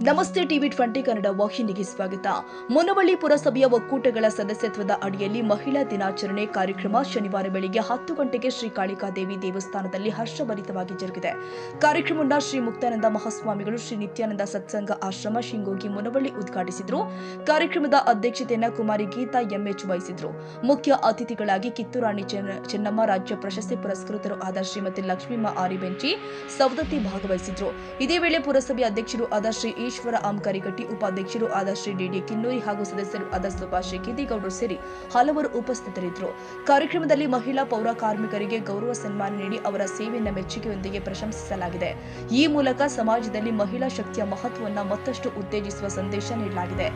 ನಮಸ್ತೆ ಟಿವಿ 20 ಕನ್ನಡ ವಾಹಿನಿಗೆ ಸ್ವಾಗತ. ಮುನವಳ್ಳಿ ಪುರಸಭೆಯ ಒಕ್ಕೂಟಗಳ ಸದಸ್ಯತ್ವದ ಅಡಿಯಲ್ಲಿ ಮಹಿಳಾ ದಿನಾಚರಣೆ ಕಾರ್ಯಕ್ರಮ ಶನಿವಾರ ಬೆಳಗ್ಗೆ 10 ಗಂಟೆಗೆ ಶ್ರೀ ಕಾಳಿಕಾದೇವಿ ದೇವಸ್ಥಾನದಲ್ಲಿ ಹರ್ಷಭರಿತವಾಗಿ ಜರುಗಿದೆ. ಕಾರ್ಯಕ್ರಮವನ್ನು ಶ್ರೀ ಮುಕ್ತಾನಂದ ಮಹಾಸ್ವಾಮಿಗಳು ಶ್ರೀ ನಿತ್ಯಾನಂದ ಸತ್ಸಂಗ ಆಶ್ರಮ ಶಿಂಗೋಗಿ ಮುನವಳ್ಳಿ ಉದ್ಘಾಟಿಸಿದರು. ಕಾರ್ಯಕ್ರಮದ ಅಧ್ಯಕ್ಷತೆಯನ್ನು ಕುಮಾರಿ ಗೀತಾ ಎಂಎಚ್ ವಹಿಸಿದರು. ಮುಖ್ಯ ಅತಿಥಿಗಳಾಗಿ ಕಿತ್ತೂರಾಣಿ ಚೆನ್ನಮ್ಮ ರಾಜ್ಯ ಪ್ರಶಸ್ತಿ ಪುರಸ್ಕೃತರು ಆದ ಶ್ರೀಮತಿ ಲಕ್ಷ್ಮೀಮ್ಮ ಆರಿಬೆಂಚಿ ಸವದತ್ತಿ ಭಾಗವಹಿಸಿದರು. ಇದೇ ವೇಳೆ ಪುರಸಭೆ ಅಧ್ಯಕ್ಷರು ಆದ ಶ್ರೀ ಈಶ್ವರ ಆಮಕರಿಗಟ್ಟಿ, ಉಪಾಧ್ಯಕ್ಷರು ಆದ ಶ್ರೀ ಡಿಡಿ ಕಿನ್ನೂರಿ ಹಾಗೂ ಸದಸ್ಯರು ಆದ ಸುಭಾಷ್ ಕಿದಿಗೌಡರು ಸೇರಿ ಹಲವರು ಉಪಸ್ಥಿತರಿದ್ದರು. ಕಾರ್ಯಕ್ರಮದಲ್ಲಿ ಮಹಿಳಾ ಪೌರ ಕಾರ್ಮಿಕರಿಗೆ ಗೌರವ ಸನ್ಮಾನ ನೀಡಿ ಅವರ ಸೇವೆಯನ್ನು ಮೆಚ್ಚುಗೆಯೊಂದಿಗೆ ಪ್ರಶಂಸಿಸಲಾಗಿದೆ. ಈ ಮೂಲಕ ಸಮಾಜದಲ್ಲಿ ಮಹಿಳಾ ಶಕ್ತಿಯ ಮಹತ್ವವನ್ನು ಮತ್ತಷ್ಟು ಉತ್ತೇಜಿಸುವ ಸಂದೇಶ ನೀಡಲಾಗಿದೆ.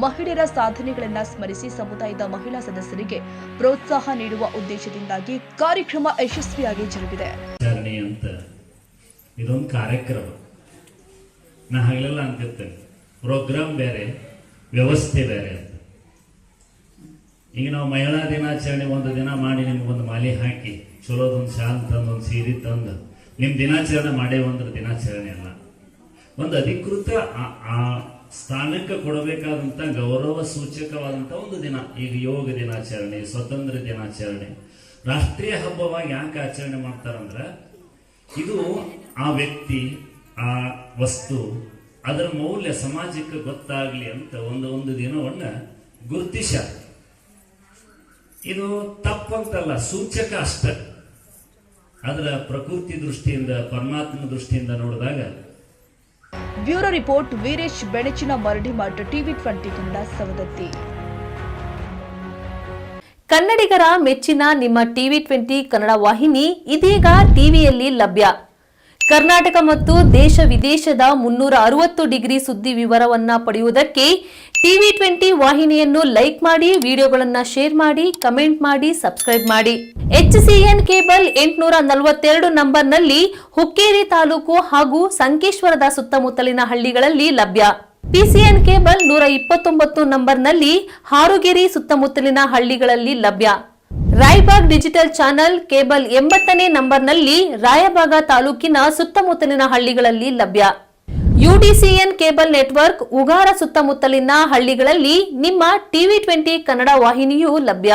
ಮಹಿಳೆಯರ ಸಾಧನೆಗಳನ್ನು ಸ್ಮರಿಸಿ ಸಮುದಾಯದ ಮಹಿಳಾ ಸದಸ್ಯರಿಗೆ ಪ್ರೋತ್ಸಾಹ ನೀಡುವ ಉದ್ದೇಶದಿಂದಾಗಿ ಕಾರ್ಯಕ್ರಮ ಯಶಸ್ವಿಯಾಗಿ ಜರುಗಿದೆ. ಇದೊಂದು ಕಾರ್ಯಕ್ರಮ ನಾ ಹಗಲೆಲ್ಲ ಅಂತಿರ್ತೇನೆ, ಪ್ರೋಗ್ರಾಮ್ ಬೇರೆ ವ್ಯವಸ್ಥೆ ಬೇರೆ ಅಂತ. ಈಗ ನಾವು ಮಹಿಳಾ ದಿನಾಚರಣೆ ಒಂದು ದಿನ ಮಾಡಿ ನಿಮ್ಗೊಂದು ಮಾಲೆ ಹಾಕಿ ಚಲೋದೊಂದು ಶಾಲ್ ತಂದು ಒಂದು ಸೀರೆ ತಂದು ನಿಮ್ ದಿನಾಚರಣೆ ಮಾಡೇವಂದ್ರೆ ದಿನಾಚರಣೆ ಅಲ್ಲ. ಒಂದು ಅಧಿಕೃತ ಆ ಸ್ಥಾನಕ್ಕೆ ಕೊಡಬೇಕಾದಂತ ಗೌರವ ಸೂಚಕವಾದಂತ ಒಂದು ದಿನ. ಈಗ ಯೋಗ ದಿನಾಚರಣೆ, ಸ್ವತಂತ್ರ ದಿನಾಚರಣೆ, ರಾಷ್ಟ್ರೀಯ ಹಬ್ಬವಾಗಿ ಯಾಕೆ ಆಚರಣೆ ಮಾಡ್ತಾರಂದ್ರ ಇದು ಆ ವ್ಯಕ್ತಿ, ಆ ವಸ್ತು, ಅದರ ಮೌಲ್ಯ ಸಮಾಜಕ್ಕೆ ಗೊತ್ತಾಗ್ಲಿ ಅಂತ ಒಂದು ದಿನವನ್ನ ಗುರುತಿಸ. ಇದು ತಪ್ಪಂತಲ್ಲ, ಸೂಚಕ ಅಷ್ಟ. ಅದರ ಪ್ರಕೃತಿ ದೃಷ್ಟಿಯಿಂದ, ಪರಮಾತ್ಮ ದೃಷ್ಟಿಯಿಂದ ನೋಡಿದಾಗ. Bureau report Veeresh Benachina Maradimath, TV 20 Kannada, Savadatti. ಕನ್ನಡಿಗರ ಮೆಚ್ಚಿನ ನಿಮ್ಮ ಟಿವಿ 20 ಕನ್ನಡ ವಾಹಿನಿ ಇದೀಗ ಟಿವಿಯಲ್ಲಿ ಲಭ್ಯ. ಕರ್ನಾಟಕ ಮತ್ತು ದೇಶ ವಿದೇಶದ 360 ಡಿಗ್ರಿ ಸುದ್ದಿ ವಿವರವನ್ನ ಪಡೆಯುವುದಕ್ಕೆ ಟಿವಿ 20 ವಾಹಿನಿಯನ್ನು ಲೈಕ್ ಮಾಡಿ, ವಿಡಿಯೋಗಳನ್ನು ಶೇರ್ ಮಾಡಿ, ಕಮೆಂಟ್ ಮಾಡಿ, ಸಬ್ಸ್ಕ್ರೈಬ್ ಮಾಡಿ. HCN ಕೇಬಲ್ 842 ನಂಬರ್ನಲ್ಲಿ ಹುಕ್ಕೇರಿ ತಾಲೂಕು ಹಾಗೂ ಸಂಕೇಶ್ವರದ ಸುತ್ತಮುತ್ತಲಿನ ಹಳ್ಳಿಗಳಲ್ಲಿ ಲಭ್ಯ. PCN ಕೇಬಲ್ 129 ನಂಬರ್ನಲ್ಲಿ ಹಾರುಗೆರೆ ಸುತ್ತಮುತ್ತಲಿನ ಹಳ್ಳಿಗಳಲ್ಲಿ ಲಭ್ಯ. ರಾಯಬಾಗ್ ಡಿಜಿಟಲ್ ಚಾನೆಲ್ ಕೇಬಲ್ 80ನೇ ನಂಬರ್ನಲ್ಲಿ ರಾಯಬಾಗ ತಾಲೂಕಿನ ಸುತ್ತಮುತ್ತಲಿನ ಹಳ್ಳಿಗಳಲ್ಲಿ ಲಭ್ಯ. UDCN ಕೇಬಲ್ ನೆಟ್ವರ್ಕ್ ಉಗಾರ ಸುತ್ತಮುತ್ತಲಿನ ಹಳ್ಳಿಗಳಲ್ಲಿ ನಿಮ್ಮ ಟಿವಿ 20 ಕನ್ನಡ ವಾಹಿನಿಯೂ ಲಭ್ಯ.